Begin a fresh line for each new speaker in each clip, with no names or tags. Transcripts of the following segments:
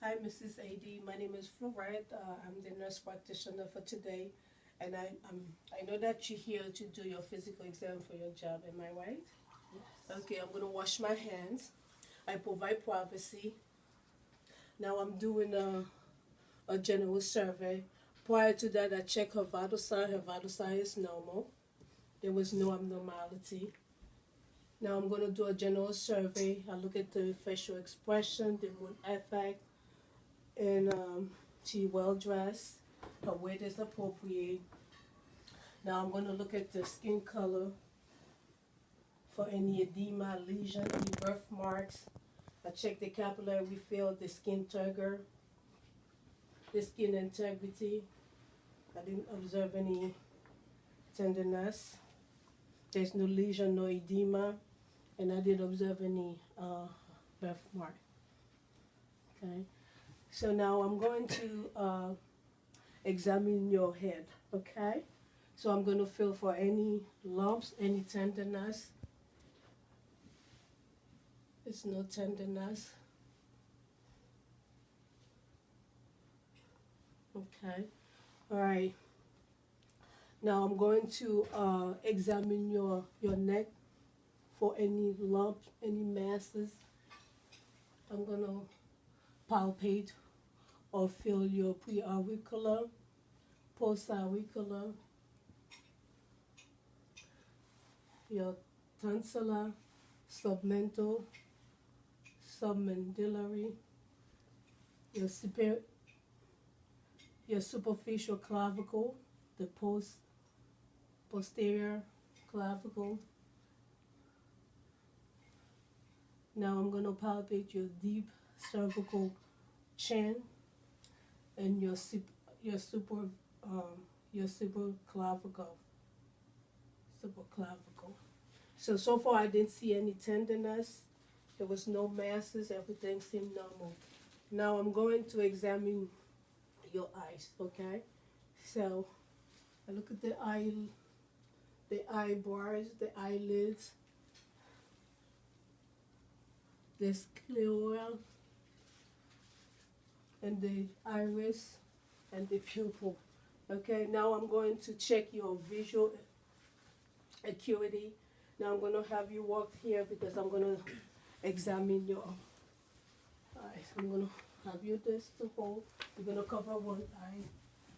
Hi, Mrs. AD. My name is Florette. I'm the nurse practitioner for today, and I know that you're here to do your physical exam for your job. Am I right?
Yes.
Okay, I'm gonna wash my hands. I provide privacy. Now I'm doing a general survey. Prior to that, I check her vital sign. Her vital sign is normal. There was no abnormality. Now I'm gonna do a general survey. I look at the facial expression, the mood effect, and she well dressed. Her weight is appropriate. Now I'm gonna look at the skin color for any edema, lesion, any birthmarks. I check the capillary refill, the skin turgor, the skin integrity. I didn't observe any tenderness. There's no lesion, no edema, and I didn't observe any birthmark. Okay. So now I'm going to examine your head. Okay. So I'm going to feel for any lumps, any tenderness. There's no tenderness. Okay. All right. Now I'm going to examine your neck for any lumps, any masses. I'm going to palpate or feel your preauricular, postauricular, your tonsillar, submental, submandibular, your your superficial clavicle, the posterior clavicle. Now I'm going to palpate your deep cervical chin and your super your super clavicle. So far I didn't see any tenderness. There was no masses. Everything seemed normal. Now I'm going to examine your eyes. Okay. So I look at the eyebrows, the eyelids, the sclera, and the iris, and the pupil. Okay, now I'm going to check your visual acuity. Now I'm going to have you walk here because I'm going to examine your eyes. I'm going to have you this to hold. You're going to cover one eye.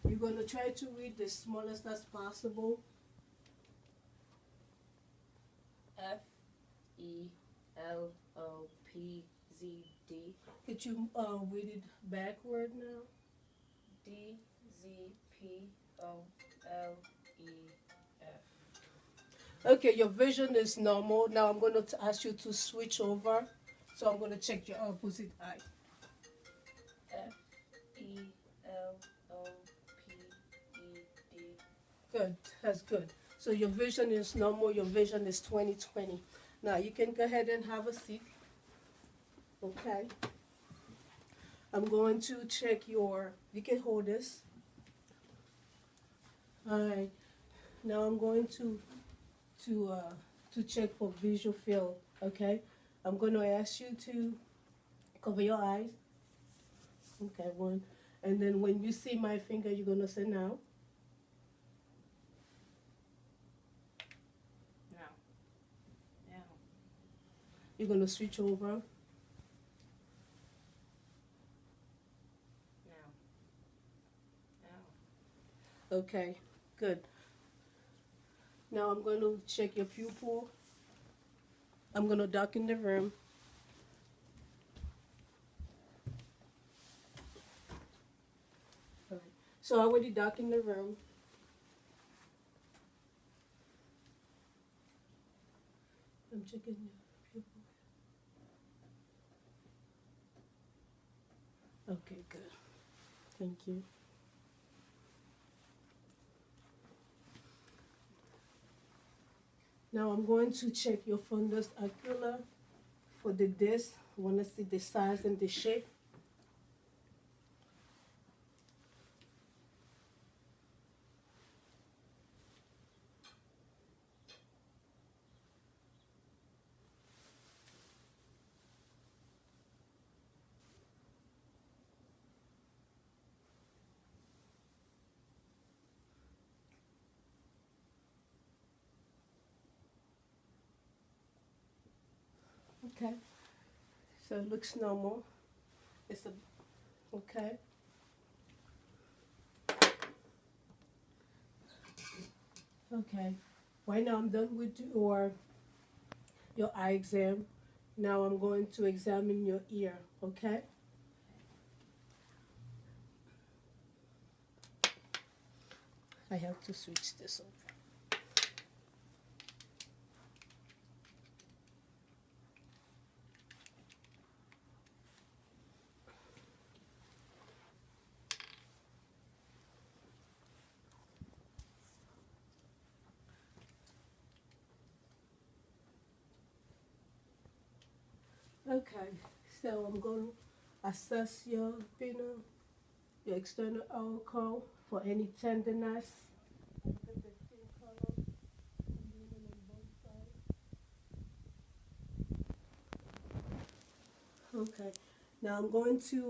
You're going to try to read the smallest as possible.
FELOPZD.
Could you read it backward now?
DZPOLEF.
Okay, your vision is normal. Now I'm going to ask you to switch over. So I'm going to check your opposite eye.
FELOPED.
Good, that's good. So your vision is normal. Your vision is 20/20. Now you can go ahead and have a seat. Okay. I'm going to check you can hold this. All right. Now I'm going to check for visual field. Okay. I'm going to ask you to cover your eyes. Okay, one. And then when you see my finger, you're going to say now.
No. No.
You're going to switch over.
No. No.
Okay, good. Now I'm going to check your pupil. I'm going to darken the room. All right. So I already darkened the room. I'm checking your pupil. Okay, good. Thank you. Now I'm going to check your fundus ocula for the disc. I want to see the size and the shape. Okay. So it looks normal. It's a okay. Okay. Right now I'm done with your eye exam. Now I'm going to examine your ear. Okay. I have to switch this over. Okay, so I'm going to assess your your external oral cone for any tenderness. And put the skin color and then on both sides. Okay, now I'm going to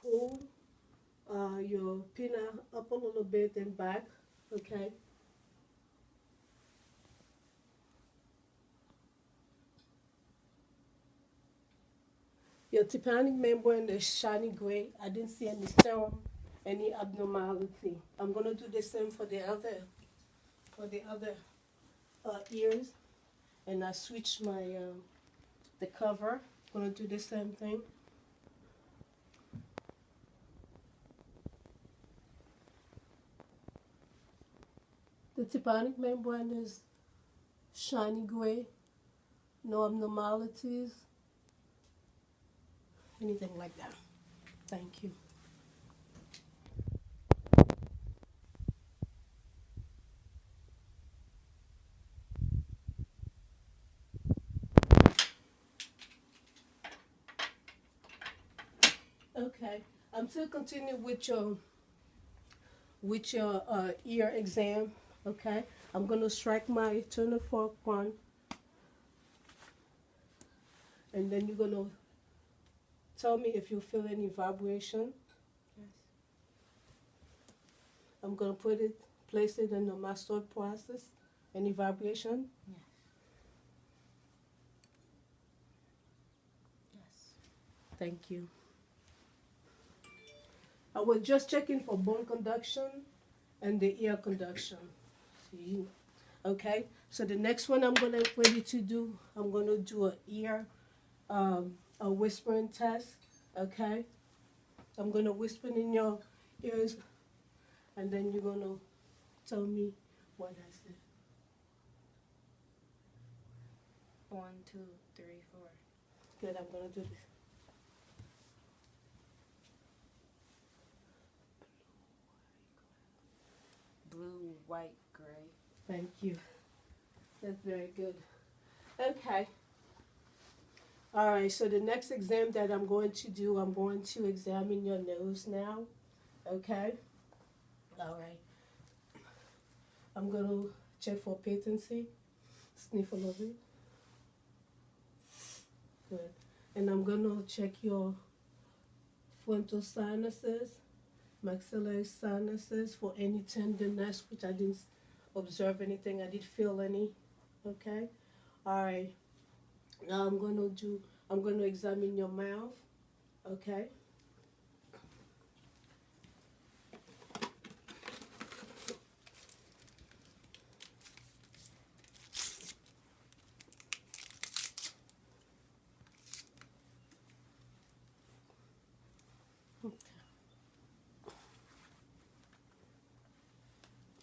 pull your pinna up a little bit and back. Okay. Your tympanic membrane is shiny gray. I didn't see any serum, any abnormality. I'm gonna do the same for the other ears, and I switch my the cover. Gonna do the same thing. The tympanic membrane is shiny gray, no abnormalities, anything like that. Thank you. Okay, I'm still continue with your ear exam. Okay, I'm gonna strike my tuner fork one, and then you're gonna tell me if you feel any vibration.
Yes.
I'm gonna place it in the master process. Any vibration?
Yes. Yes.
Thank you. I was just checking for bone conduction and the ear conduction. See? Okay, so the next one I'm gonna ready to do, I'm gonna do a whispering test. Okay, I'm gonna whisper in your ears, and then you're gonna tell me what I said.
1, 2, 3, 4.
Good, I'm gonna do this.
Blue, white, gray.
Thank you. That's very good. Okay. All right, so the next exam that I'm going to do, I'm going to examine your nose now. Okay? All right. I'm going to check for patency. Sniff a little bit. Good. And I'm going to check your frontal sinuses, maxillary sinuses for any tenderness, which I didn't observe anything. I didn't feel any. Okay? All right. Now I'm going to examine your mouth. Okay?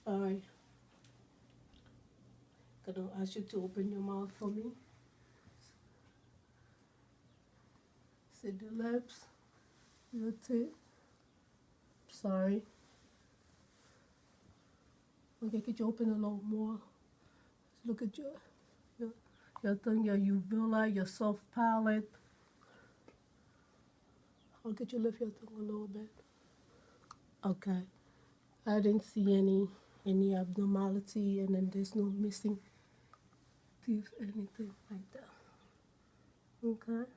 All right. Gonna ask you to open your mouth for me. See the lips, your teeth. Sorry. Okay, could you open a little more? Look at your tongue, your uvula, your soft palate. How could you lift your tongue a little bit? Okay. I didn't see any abnormality, and then there's no missing teeth, anything like that. Okay.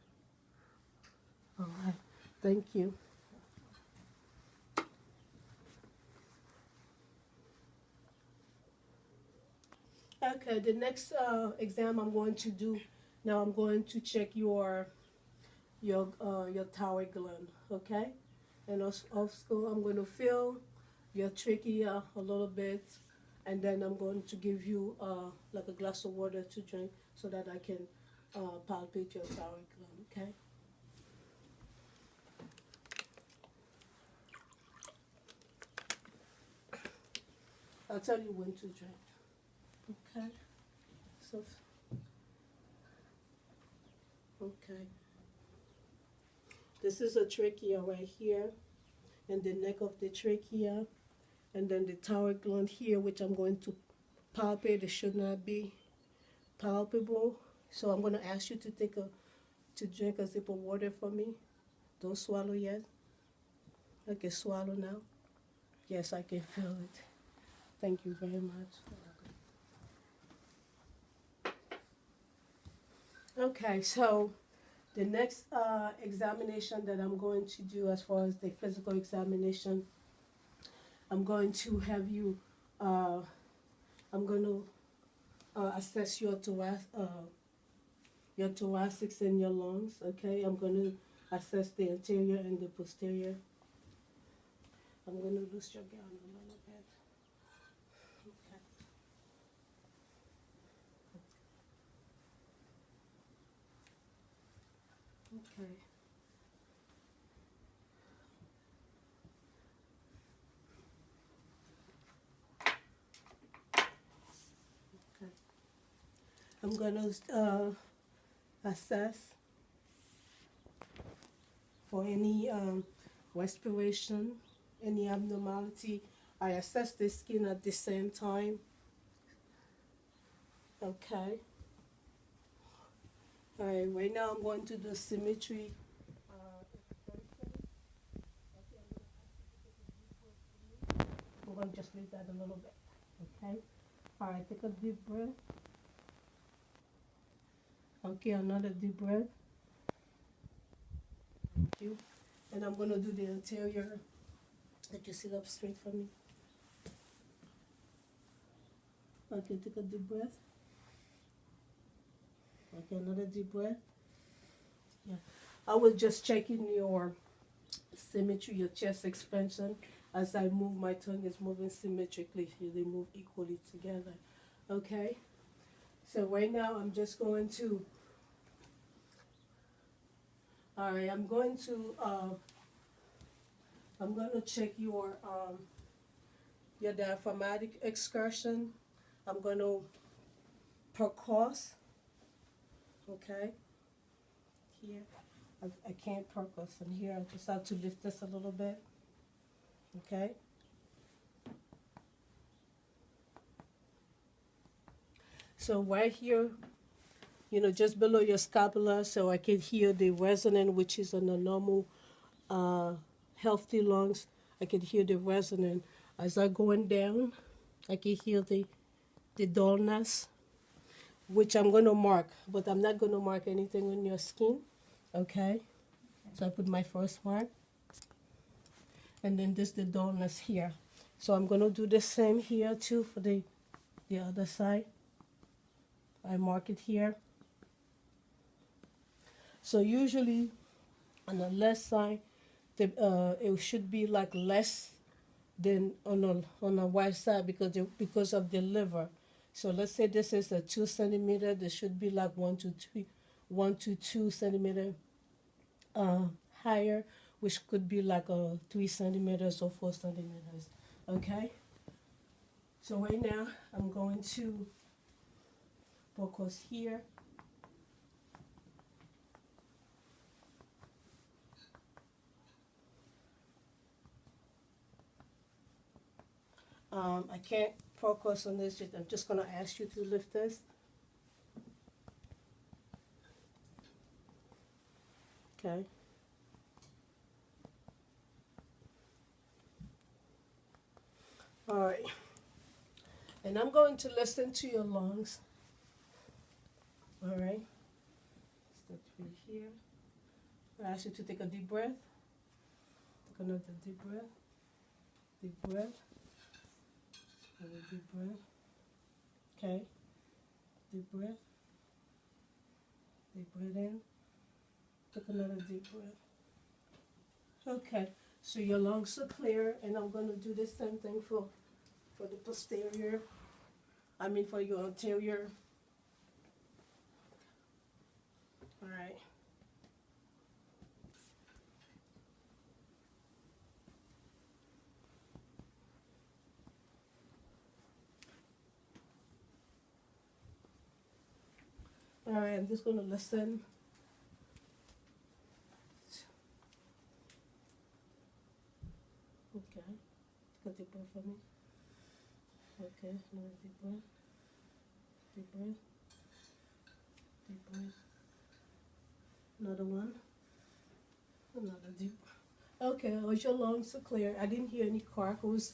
All right. Thank you. Okay, the next exam I'm going to do Now I'm going to check your thyroid gland, okay? And also I'm going to feel your trachea a little bit, and then I'm going to give you like a glass of water to drink so that I can palpate your thyroid gland, okay? I'll tell you when to drink, okay? So, okay. This is a trachea right here, and the neck of the trachea, and then the thyroid gland here, which I'm going to palpate. It should not be palpable. So I'm going to ask you to drink a sip of water for me. Don't swallow yet. Okay, swallow now. Yes, I can feel it. Thank you very much. Okay, so the next examination that I'm going to do, as far as the physical examination, I'm going to have you, I'm going to assess your thoracics and your lungs, okay? I'm going to assess the anterior and the posterior. I'm going to loose your gown a little bit. Okay. Okay. Okay. I'm going to assess for any respiration, any abnormality. I assess the skin at the same time. Okay. All right, right now I'm going to do symmetry. We're going to just leave that a little bit. Okay. All right, take a deep breath. Okay, another deep breath. Thank you. And I'm going to do the anterior. Let you sit up straight for me. Okay, take a deep breath. Okay, another deep breath. Yeah. I was just checking your symmetry, your chest expansion. As I move, my tongue is moving symmetrically. They move equally together. Okay? So right now I'm just going to, all right, I'm going to check your diaphragmatic excursion. I'm going to percuss, okay? Here, I can't percuss in here. I just have to lift this a little bit, okay? So right here, just below your scapula, so I can hear the resonance, which is on the normal, healthy lungs. I can hear the resonance. As I'm going down, I can hear the dullness, which I'm going to mark, but I'm not going to mark anything on your skin, okay? So I put my first mark, and then this the dullness here. So I'm going to do the same here too for the other side. I mark it here. So usually on the left side, it should be like less than on the right side because of the liver. So let's say this is a 2 centimeter. This should be like 1 to 2 centimeter higher, which could be like 3 centimeters or 4 centimeters. Okay. So right now I'm going to focus here. I can't focus on this. I'm just going to ask you to lift this. Okay. All right. And I'm going to listen to your lungs. All right. Step through here. I ask you to take a deep breath. Take another deep breath. Deep breath. Another deep breath. Okay. Deep breath. Deep breath in. Take another deep breath. Okay, so your lungs are clear, and I'm going to do the same thing for the posterior. I mean for your anterior. All right. All right, I'm just going to listen. Okay, take a deep breath for me. Okay, another deep breath. Deep breath. Deep breath. Another one. Another deep breath. Okay, was your lungs are clear? I didn't hear any crackles,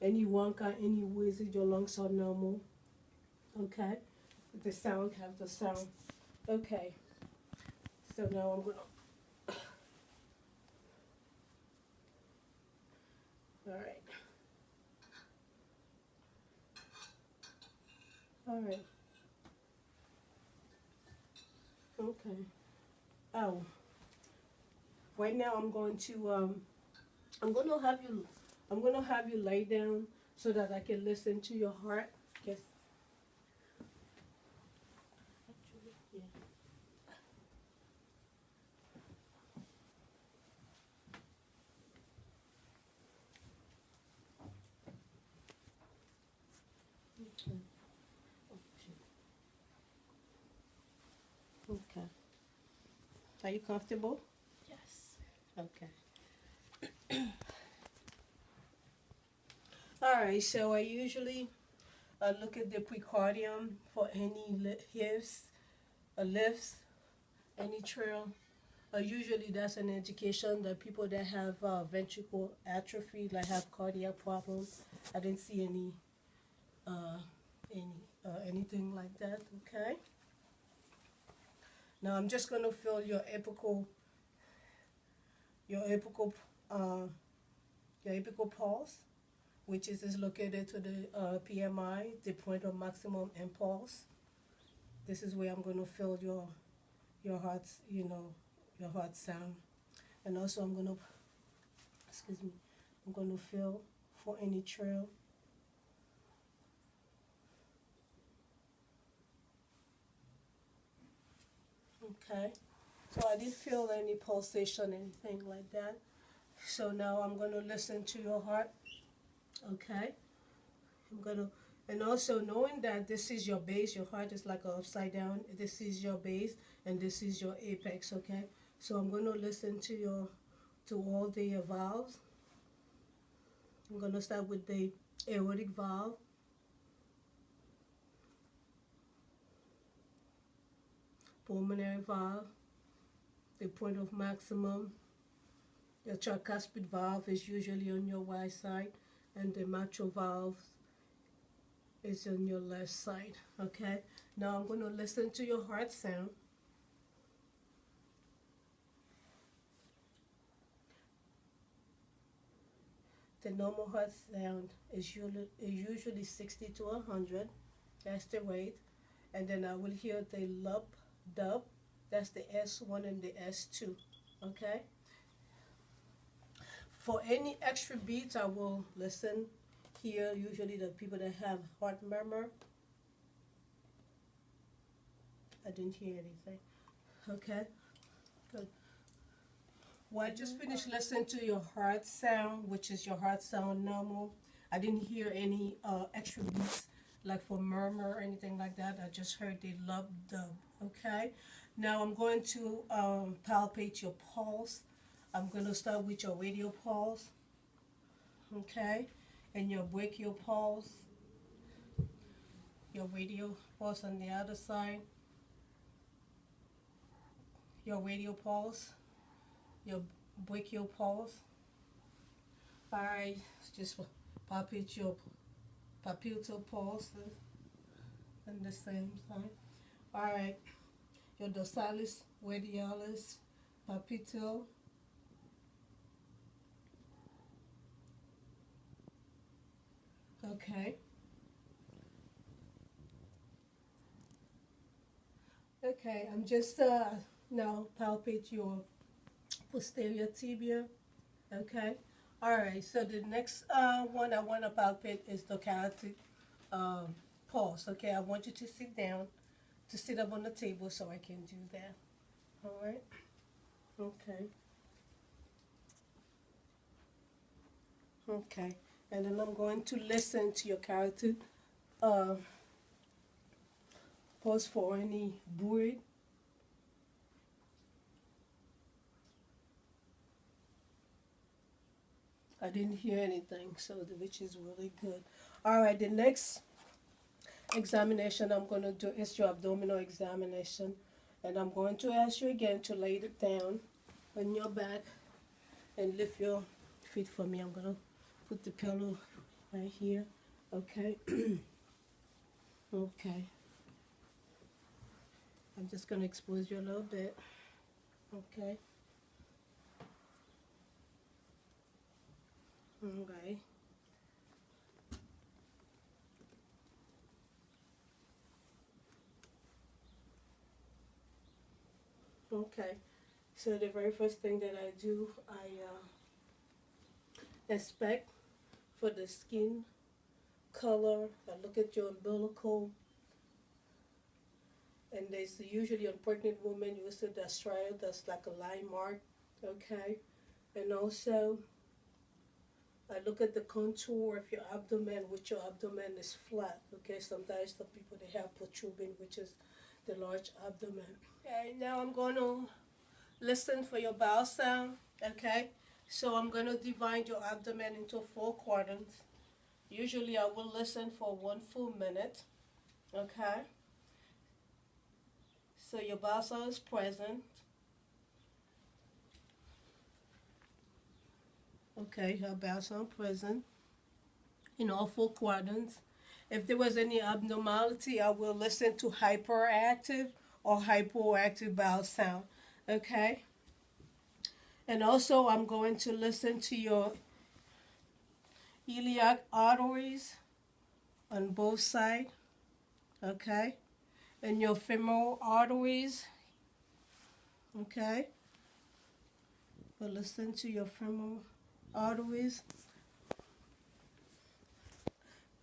any wonka, any wheezing. Your lungs are normal. Okay, the sound, have the sound. Okay, so now I'm gonna. All right. All right. Okay. Oh, right now I'm gonna have you lay down so that I can listen to your heart. Yes. Actually, yeah. Okay. Okay. Are you comfortable?
Yes.
Okay. All right. So I usually look at the precardium for any lifts, any trail. Usually that's an indication that people that have ventricle atrophy, like have cardiac problems. I didn't see uh, anything like that. Okay. Now I'm just gonna feel your apical, uh, your apical pulse, which is located to the PMI, the point of maximum impulse. This is where I'm gonna feel your heart's, your heart sound, and also excuse me, I'm gonna feel for any trail. Okay. So I didn't feel any pulsation, anything like that. So now I'm gonna listen to your heart. Okay. I'm gonna, and also knowing that this is your base, your heart is like upside down. This is your base, and this is your apex. Okay. So I'm gonna listen to all the valves. I'm gonna start with the aortic valve, pulmonary valve, the point of maximum. Your tricuspid valve is usually on your right side, and the mitral valve is on your left side. Okay. Now I'm gonna listen to your heart sound. The normal heart sound is usually 60 to 100. That's the rate. And then I will hear the lup, dub. That's the S1 and the S2. Okay? For any extra beats, I will listen here. Usually the people that have heart murmur. I didn't hear anything. Okay? Good. Well, I just finished listening to your heart sound, which is your heart sound normal. I didn't hear any extra beats, like for murmur or anything like that. I just heard the lub dub. Okay. Now I'm going to palpate your pulse. I'm going to start with your radial pulse. Okay. And your brachial pulse. Your radial pulse on the other side. Your radial pulse. Your brachial pulse. Alright, just palpate your palpable pulses on the same side. Alright, your dorsalis, radialis, palpito. Okay. Okay, I'm just now palpate your posterior tibia. Okay. All right. So the next one I want to palpate is the carotid pulse. Okay. I want you to sit down, to sit up on the table so I can do that. All right. Okay. Okay. And then I'm going to listen to your carotid uh, pulse for any breath. I didn't hear anything, so which is really good. All right, the next examination I'm going to do is your abdominal examination. And I'm going to ask you again to lay it down on your back and lift your feet for me. I'm going to put the pillow right here. Okay. Okay. I'm just going to expose you a little bit. Okay. Okay. Okay. So the very first thing that I do, I inspect for the skin color. I look at your umbilical, and there's usually on pregnant women you see that stripe that's like a line mark. Okay. And also I look at the contour of your abdomen, which your abdomen is flat. Okay, sometimes the people they have protruding, which is the large abdomen. Okay, now I'm going to listen for your bowel sound. Okay, so I'm going to divide your abdomen into 4 quadrants. Usually I will listen for 1 full minute. Okay, so your bowel sound is present. Okay, her bowel sound present in all 4 quadrants. If there was any abnormality, I will listen to hyperactive or hypoactive bowel sound. Okay? And also, I'm going to listen to your iliac arteries on both sides. Okay? And your femoral arteries. Okay? We'll listen to your femoral arteries.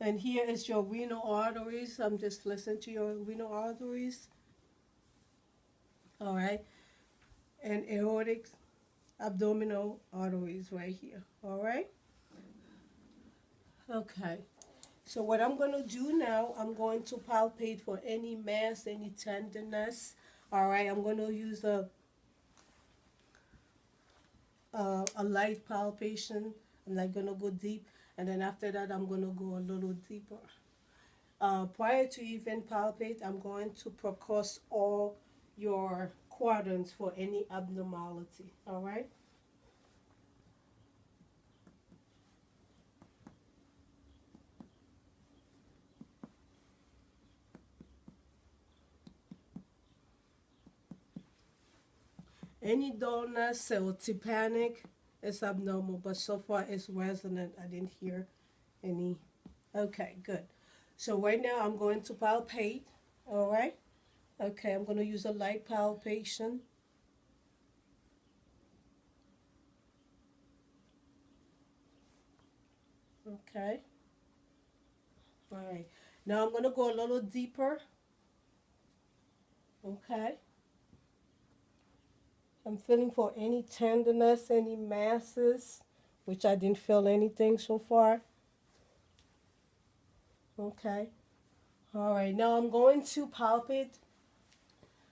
And here is your renal arteries. I'm just listening to your renal arteries. All right. And aortic abdominal arteries right here. All right. Okay. So what I'm going to do now, I'm going to palpate for any mass, any tenderness. All right. I'm going to use a light palpation. I'm not going to go deep. And then after that, I'm going to go a little deeper. Prior to even palpate, I'm going to percuss all your quadrants for any abnormality. All right? Any dullness or tympanic is abnormal, but so far it's resonant. I didn't hear any. Okay, good. So right now I'm going to palpate. All right? Okay, I'm going to use a light palpation. Okay. All right. Now I'm going to go a little deeper. Okay. I'm feeling for any tenderness, any masses, which I didn't feel anything so far. Okay. All right. Now I'm going to palpate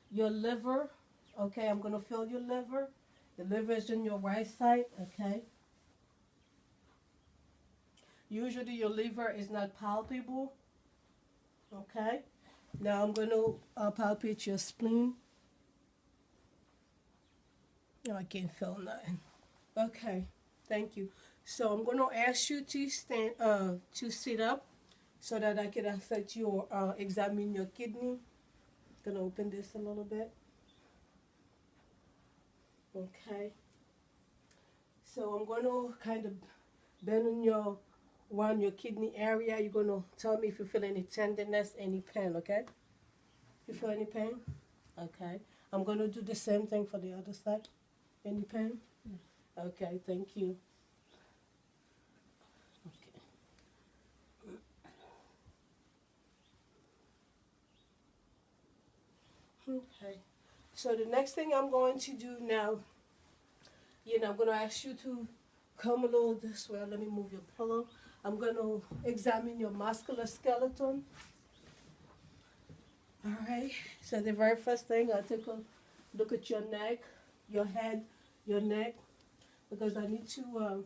your liver. Okay. I'm going to feel your liver. The liver is in your right side. Okay. Usually your liver is not palpable. Okay. Now I'm going to palpate your spleen. No, I can't feel nothing. Okay. Thank you. So I'm going to ask you to stand, to sit up, so that I can assess your, examine your kidney. Gonna open this a little bit. Okay. So I'm going to kind of bend on your, around your kidney area. You're going to tell me if you feel any tenderness, any pain, okay? You feel any pain? Okay. I'm going to do the same thing for the other side. Any pen? Okay, thank you. Okay. Okay. So the next thing I'm going to do now, I'm going to ask you to come a little this way. Let me move your pillow. I'm going to examine your muscular skeleton. All right. So the very first thing, I'll take a look at your neck, your head, your neck, because I need to.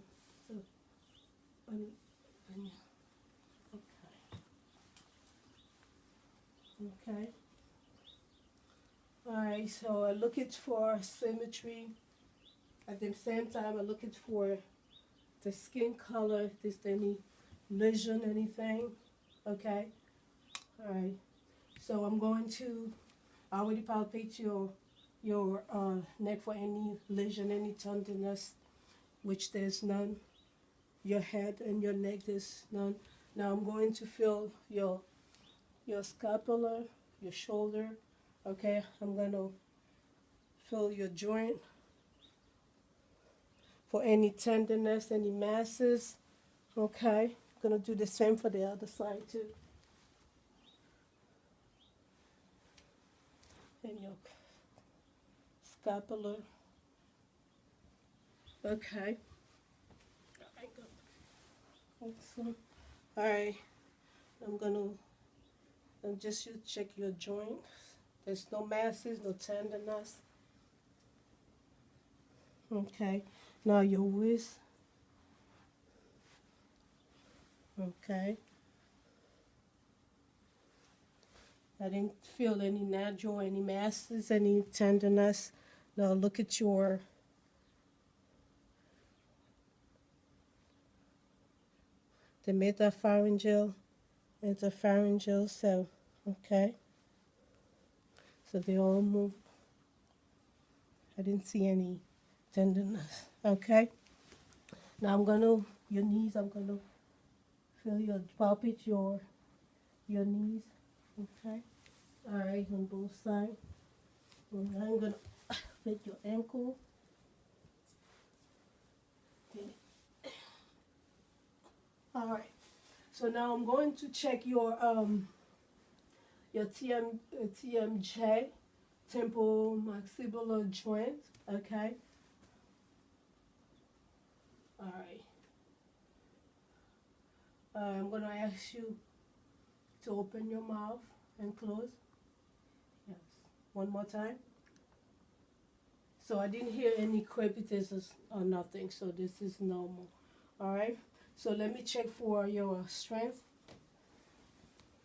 Okay. Okay. All right. So I look it for symmetry. At the same time, I look it for the skin color. If there's any lesion, anything. Okay. All right. So I'm going to already palpate your neck for any lesion, any tenderness, which there's none. Your head and your neck, there's none. Now I'm going to feel your scapula, your shoulder. Okay, I'm going to feel your joint for any tenderness, any masses. Okay, I'm going to do the same for the other side too. And your scapula. Okay. Excellent. All right. I'm gonna just check your joints. There's no masses, no tenderness. Okay. Now your waist. Okay. I didn't feel any natural, any masses, any tenderness. Now look at your the metapharyngeal, interpharyngeal cell. Okay. So they all move. I didn't see any tenderness. Okay. Now your knees, I'm gonna palpate your knees. Okay. All right, on both sides. And I'm gonna fit your ankle. Okay. All right. So now I'm going to check your TMJ, temporal maxillar joint. Okay. All right. I'm gonna ask you to open your mouth and close. Yes. One more time. So I didn't hear any crepitus or nothing, so this is normal. All right. So let me check for your strength.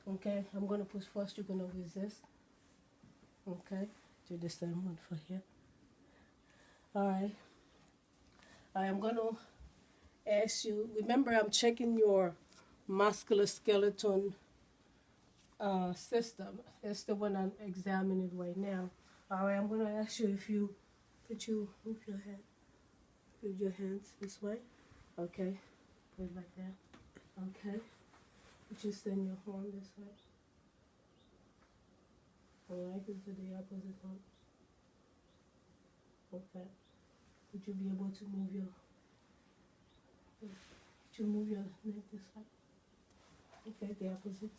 Okay. I'm gonna push first. You're gonna resist. Okay. Do the same one for here. All right. I am gonna ask you. Remember, I'm checking your muscular skeleton system. That's the one I'm examining right now. All right, I'm going to ask you could you move your head, put your hands this way. Okay, put it like that. Okay, could you extend your arm this way? All right, go to the opposite arm. Okay, would you be able to move your neck this way? Okay, the opposite.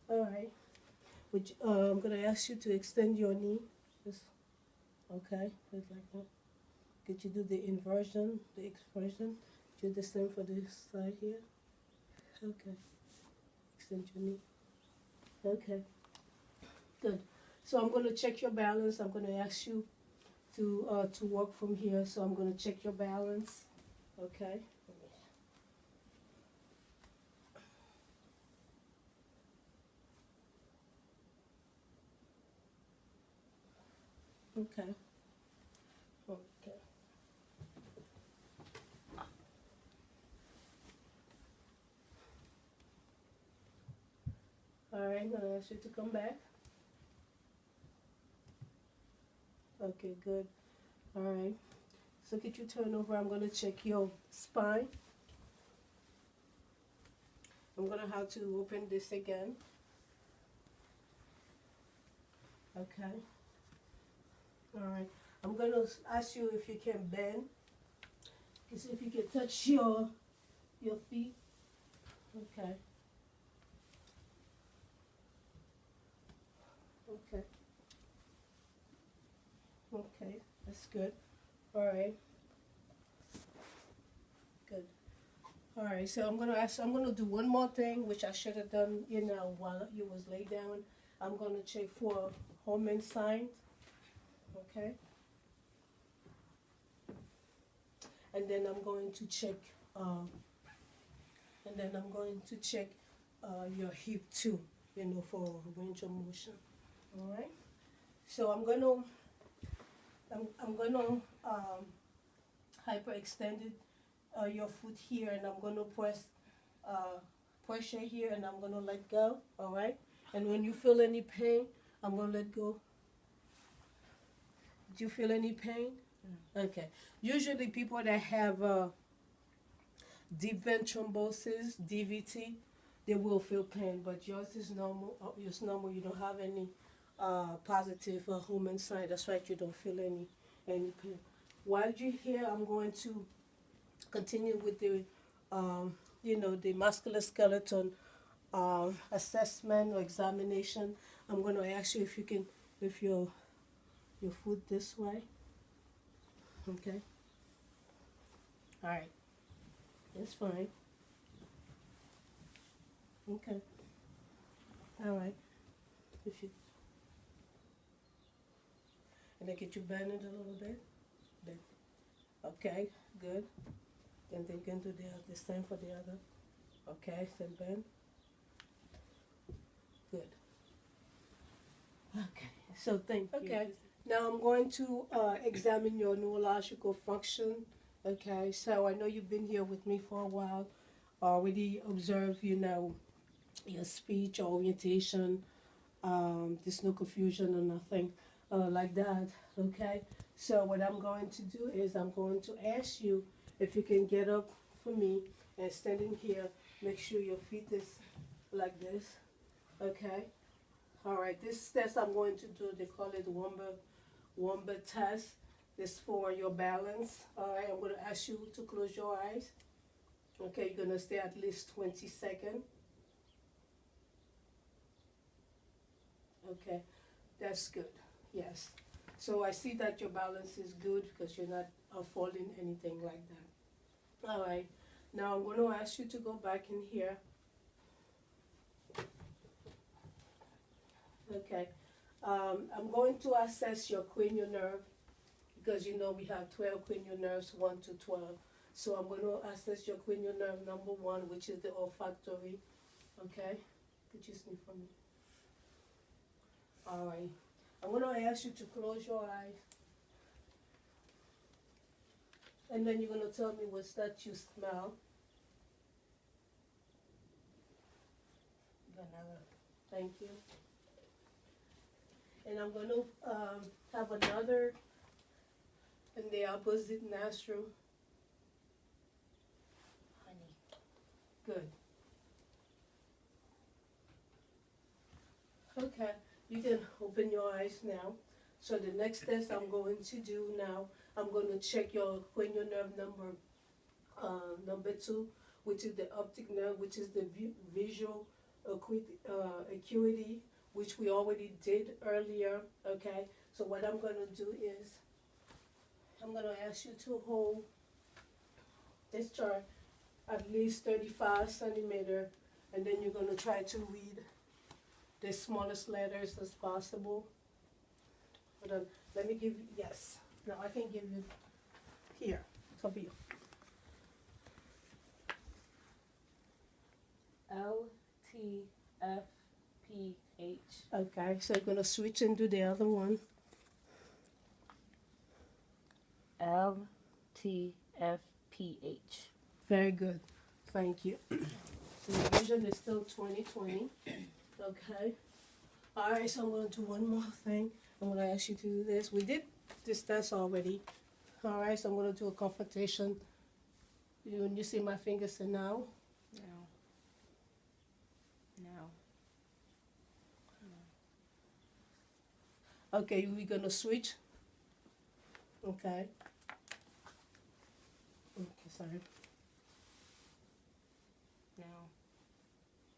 All right. I'm going to ask you to extend your knee. Just, okay, just like that. Could you do the inversion, the expression? Do the same for this side here. Okay. Extend your knee. Okay. Good. So I'm going to check your balance. I'm going to ask you to work from here. So I'm going to check your balance. Okay. Okay. Okay. All right, I'm gonna ask you to come back. Okay, good. All right. So could you turn over? I'm gonna check your spine. I'm gonna have to open this again. Okay. All right. I'm gonna ask you if you can bend. See if you can touch your feet. Okay. Okay. Okay. That's good. All right. Good. All right. So I'm gonna ask. I'm gonna do one more thing, which I should have done, while you was laid down. I'm gonna check for Holman signs. Okay. And then I'm going to check. And then I'm going to check your hip too, for range of motion. All right. So I'm gonna hyperextend your foot here, and I'm gonna press pressure here, and I'm gonna let go. All right. And when you feel any pain, I'm gonna let go. Do you feel any pain? Okay. Usually people that have deep vein thrombosis, DVT, they will feel pain, but yours is normal. It's normal. You don't have any positive Holman sign. That's why you don't feel any pain. While you're here, I'm going to continue with the the musculoskeletal assessment or examination. I'm going to ask you if you can lift your foot this way. Okay. All right. That's fine. Okay. All right. If you and then get you bend it a little bit. Bend. Okay. Good. And then you can do the same for the other. Okay. Then bend. Good. Okay. So thank you. Okay. Now I'm going to examine your neurological function. Okay, so I know you've been here with me for a while. Already observed, your speech, orientation. There's no confusion or nothing like that. Okay, so what I'm going to do is I'm going to ask you if you can get up for me and standing here. Make sure your feet is like this. Okay. All right. This test I'm going to do. They call it Womber test. This for your balance. All right, I'm going to ask you to close your eyes. Okay, you're going to stay at least 20 seconds. Okay, that's good. Yes. So I see that your balance is good because you're not falling anything like that. All right. Now I'm going to ask you to go back in here. Okay. I'm going to assess your cranial nerve. Because we have 12 cranial nerves, 1 to 12. So I'm going to assess your cranial nerve number 1, which is the olfactory. Okay? Could you sniff for me? All right. I'm going to ask you to close your eyes. And then you're going to tell me what's that you smell. Vanilla. Thank you. And I'm going to have another in the opposite nostril.
Honey.
Good. Okay, you can open your eyes now. So the next test I'm going to do now, I'm going to check your cranial nerve number 2, which is the optic nerve, which is the visual acuity, which we already did earlier. Okay, so what I'm going to do is I'm going to ask you to hold this chart at least 35 centimeters, and then you're going to try to read the smallest letters as possible. Hold on. Let me give you, yes. Now I can give you here. Cover you.
LTFPH.
Okay, so you're going to switch into the other one.
LTFPH.
Very good. Thank you. So the vision is still 20/20. Okay. All right, so I'm going to do one more thing. I'm going to ask you to do this. We did this test already. All right, so I'm going to do a confrontation. When you see my fingers, say now.
No. No.
Okay, we're gonna switch. Okay. Okay, sorry.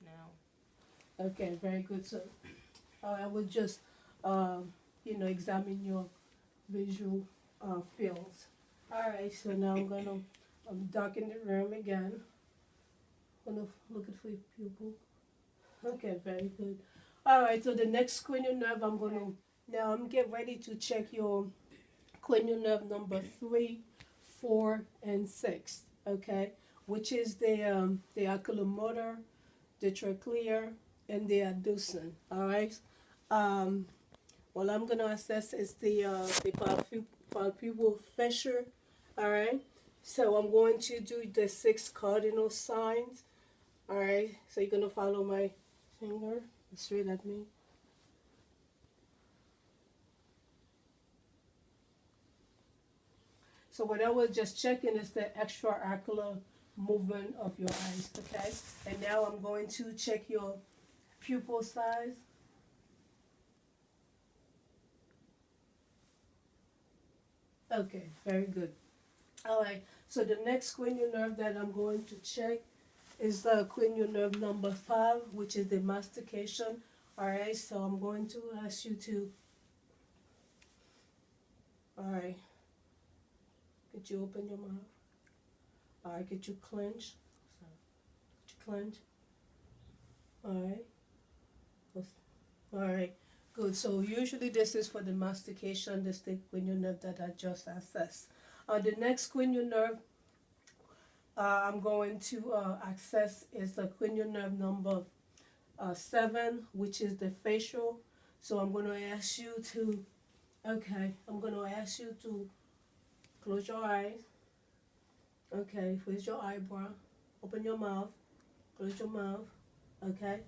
Now.
Okay, very good. So, I will just, examine your visual fields. All right. So now I'm gonna darken the room again. Gonna look at for your pupil. Okay, very good. All right. So the next cranial nerve, I'm getting ready to check your cranial nerve number 3, 4, and 6. Okay, which is the oculomotor, the trochlea, and the adducent. All right. Um, what I'm gonna assess is the palpebral fissure. All right. So I'm going to do the 6 cardinal signs. All right. So you're gonna follow my finger straight at me. So what I was just checking is the extraocular movement of your eyes. Okay. And now I'm going to check your pupil size. Okay, very good. All right, so the next cranial nerve that I'm going to check is the cranial nerve number 5, which is the mastication. All right, so I'm going to ask you to, all right, could you open your mouth? All right, could you clench? Could you clench? All right. All right, good. So usually this is for the mastication, this is the cranial nerve that I just assessed. The next cranial nerve I'm going to access is the cranial nerve number 7, which is the facial. So I'm going to ask you to, close your eyes. Okay, raise your eyebrow, open your mouth, close your mouth. Okay,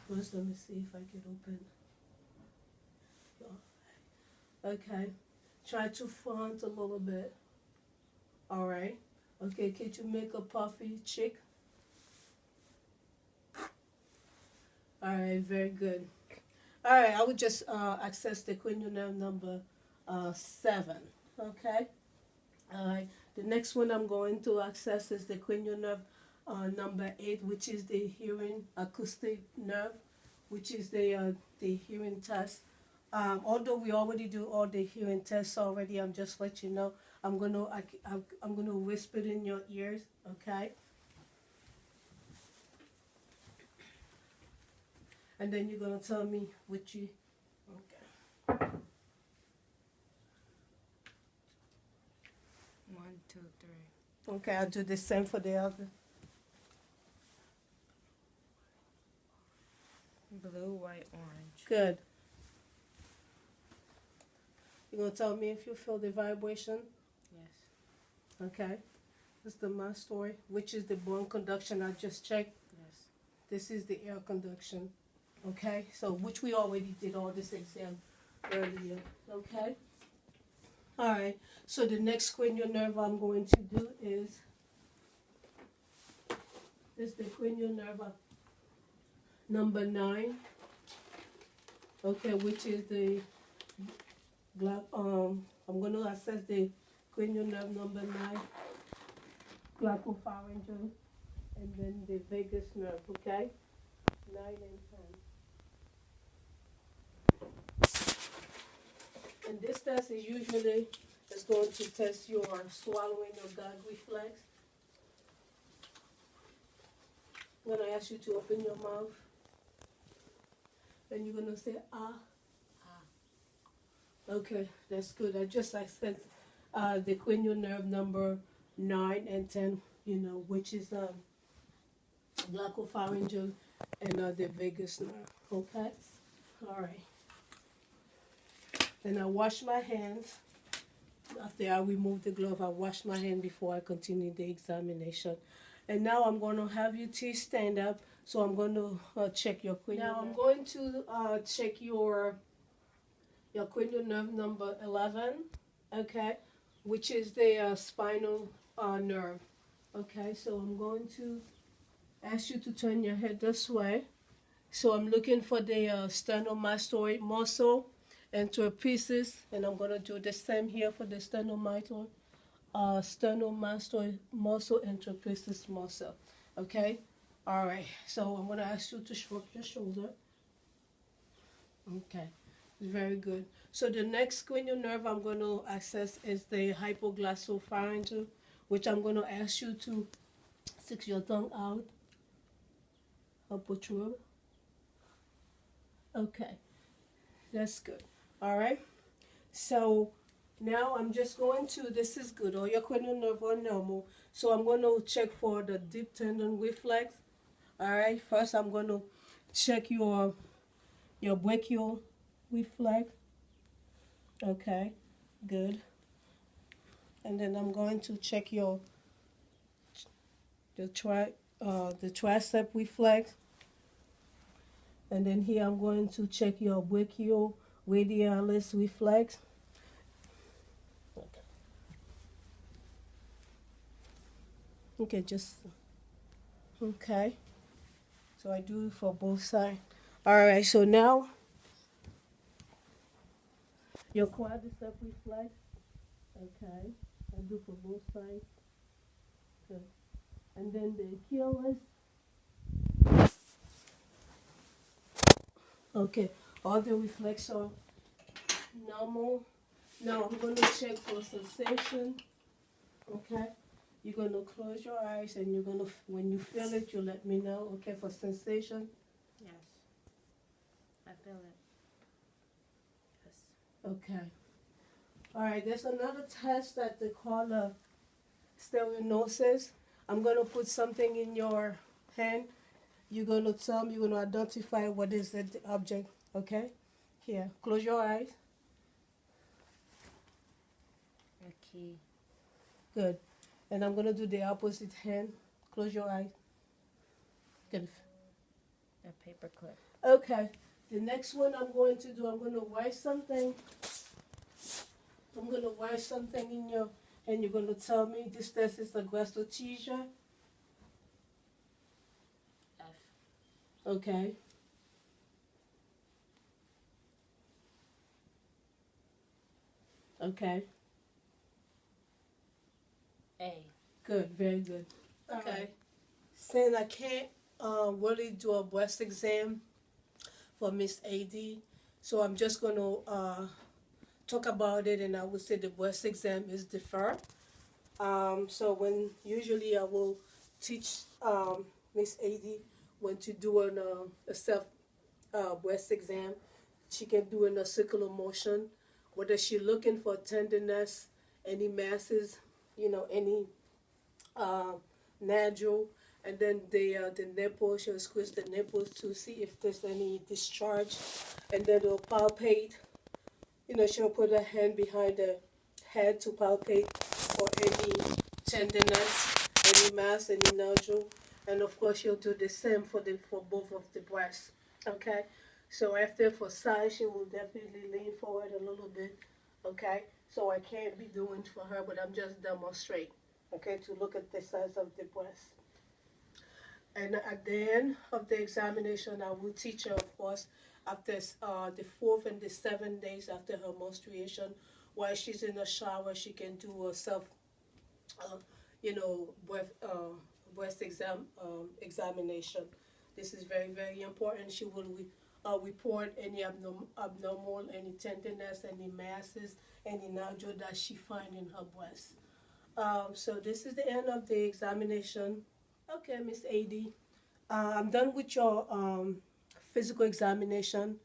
close. Let me see if I can open. Okay, try to front a little bit. All right. Okay, can you make a puffy cheek? All right, very good. All right, I would just access the cranial nerve number 7. Okay. All right. The next one I'm going to access is the cranial nerve number 8, which is the hearing acoustic nerve, which is the hearing test. Although we already do all the hearing tests already, I'm just let you know. I'm gonna whisper in your ears, okay? And then you're gonna tell me what you, okay.
1, 2, 3.
Okay, I'll do the same for the other.
Blue, white, orange.
Good. You're gonna tell me if you feel the vibration?
Yes.
Okay. This is the mastoid, which is the bone conduction I just checked.
Yes.
This is the air conduction. Okay, so which we already did all this exam earlier. Okay. All right. So the next cranial nerve I'm going to do is the cranial nerve number 9. Okay, which is the I'm going to assess the cranial nerve number 9, glaucopharyngeal, and then the vagus nerve. Okay, 9 and 10. And this test is usually going to test your swallowing or gag reflex. I'm going to ask you to open your mouth. Then you're going to say, ah. Okay, that's good. I just accessed the cranial nerve number 9 and 10, which is glaucopharyngeal and the vagus nerve. Okay? All right. Then I wash my hands. After I remove the glove, I wash my hand before I continue the examination. And now I'm going to have you to stand up. So I'm going to check your cranial nerve. Now I'm going to check your cranial nerve number 11, okay, which is the spinal nerve. Okay, so I'm going to ask you to turn your head this way. So I'm looking for the sternomastoid muscle into pieces, and I'm gonna do the same here for the sternomastoid, sternomastoid muscle into pieces muscle. Okay. All right. So I'm gonna ask you to shrug your shoulder. Okay. Very good. So the next cranial nerve I'm going to access is the hypoglossopharyngeal, which I'm going to ask you to stick your tongue out or protrude. Okay, that's good. All right. So now I'm just going to, this is good, all your cranial nerve are normal. So I'm going to check for the deep tendon reflex. All right. First, I'm going to check your brachial reflex. Okay, good. And then I'm going to check the tricep reflex. And then here I'm going to check your brachial radialis reflex. Okay. Okay, just okay. So I do it for both sides. All right. So now your quadricep reflex. Okay, I do for both sides. Good. And then the Achilles. Okay, all the reflex are normal. Now I'm going to check for sensation. Okay, you're going to close your eyes and you're going to, when you feel it, you let me know. Okay, for sensation.
Yes. I feel it. Yes.
Okay. All right, there's another test that they call a stereognosis. I'm going to put something in your hand. You're going to tell me, you're going to identify what is the object, okay? Here, close your eyes.
A key.
Good. And I'm going to do the opposite hand. Close your eyes. Good.
A paperclip.
Okay. The next one I'm going to do, I'm going to write something. I'm going to write something in your, and you're going to tell me this test is a gastroteacher.
F.
Okay. Okay.
A.
Good. Very good. Okay. Since I can't really do a breast exam for Miss AD, so I'm just going to talk about it, and I would say the breast exam is deferred. So when usually I will teach Miss AD when to do a self breast exam, she can do in a circular motion, whether she's looking for tenderness, any masses, any nodule, and then the nipple, she'll squeeze the nipples to see if there's any discharge, and then they'll palpate. She'll put her hand behind the head to palpate for any tenderness, any mass, any nodule, and of course she'll do the same for both of the breasts. Okay, so after for size, she will definitely lean forward a little bit. Okay, so I can't be doing for her, but I'm just demonstrate. Okay, to look at the size of the breast. And at the end of the examination, I will teach her, of course, after the 4th and the 7th days after her menstruation, while she's in the shower, she can do a self, breast examination. This is very, very important. She will report any abnormal, any tenderness, any masses, any nodule that she find in her breast. So this is the end of the examination. Okay, Miss AD. I'm done with your physical examination.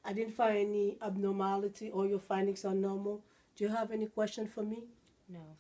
I didn't find any abnormality or your findings are normal. Do you have any question for me?
No.